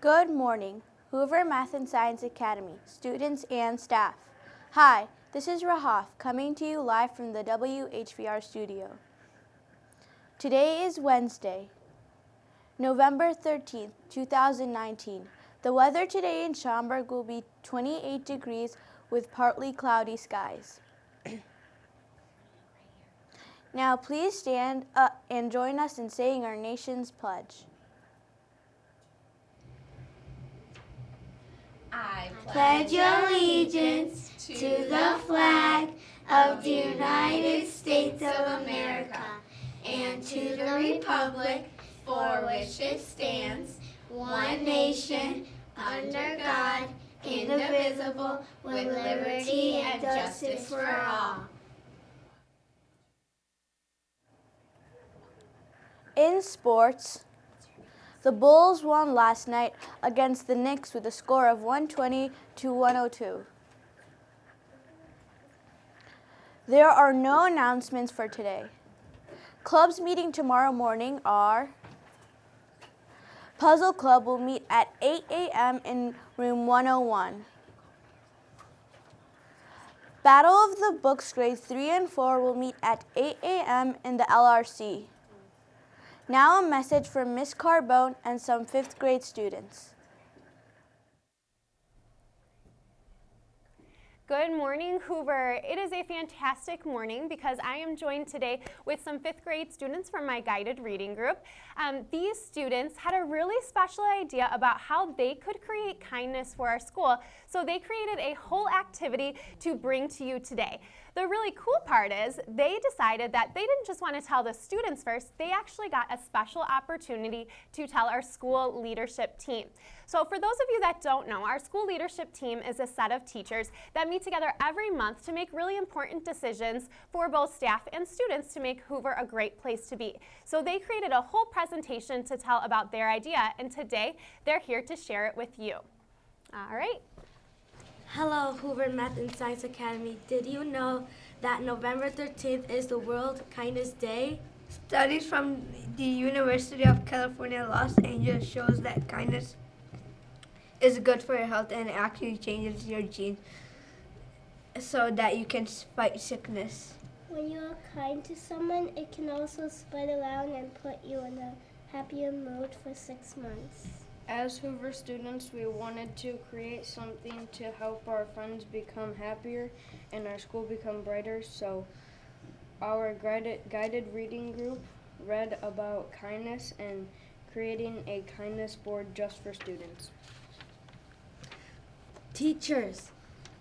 Good morning, Hoover Math and Science Academy, students and staff. Hi, this is Rahaf coming to you live from the WHVR studio. Today is Wednesday, November 13th, 2019. The weather today in Schaumburg will be 28 degrees with partly cloudy skies. Now please stand up and join us in saying our nation's pledge. I pledge allegiance to the flag of the United States of America and to the republic for which it stands, one nation, under God, indivisible, with liberty and justice for all. In sports, the Bulls won last night against the Knicks with a score of 120 to 102. There are no announcements for today. Clubs meeting tomorrow morning are Puzzle Club will meet at 8 a.m. in room 101. Battle of the Books grades 3 and 4 will meet at 8 a.m. in the LRC. Now a message from Ms. Carbone and some 5th grade students. Good morning, Hoover. It is a fantastic morning because I am joined today with some 5th grade students from my guided reading group. These students had a really special idea about how they could create kindness for our school, so they created a whole activity to bring to you today. The really cool part is they decided that they didn't just want to tell the students first, they actually got a special opportunity to tell our school leadership team. So for those of you that don't know, our school leadership team is a set of teachers that meet together every month to make really important decisions for both staff and students to make Hoover a great place to be. So they created a whole presentation to tell about their idea, and today they're here to share it with you. All right. Hello, Hoover Math and Science Academy. Did you know that November 13th is the World Kindness Day? Studies from the University of California, Los Angeles shows that kindness is good for your health and it actually changes your genes so that you can fight sickness. When you are kind to someone, it can also spread around and put you in a happier mood for 6 months. As Hoover students, we wanted to create something to help our friends become happier and our school become brighter, so our guided reading group read about kindness and creating a kindness board just for students. Teachers,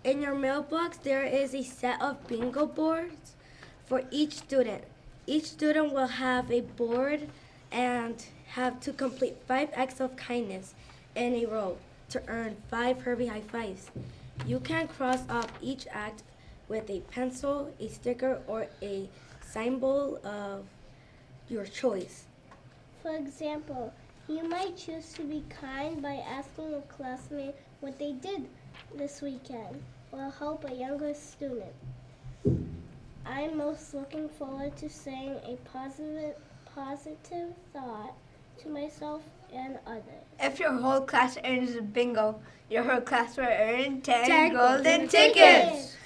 in your mailbox there is a set of bingo boards for each student. Each student will have a board and have to complete 5 acts of kindness in a row to earn 5 Herbie high fives. You can cross off each act with a pencil, a sticker, or a symbol of your choice. For example, you might choose to be kind by asking a classmate what they did this weekend, or help a younger student. I'm most looking forward to saying a positive thought to myself and others. If your whole class earns bingo, your whole class will earn 10 golden tickets.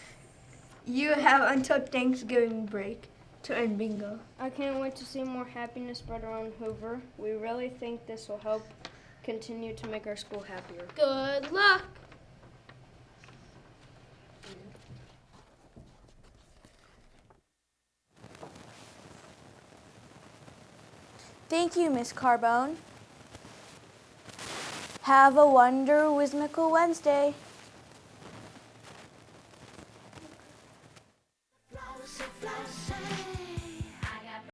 You have until Thanksgiving break to earn bingo. I can't wait to see more happiness spread around Hoover. We really think this will help continue to make our school happier. Good luck! Thank you, Ms. Carbone. Have a wonder-wismical Wednesday.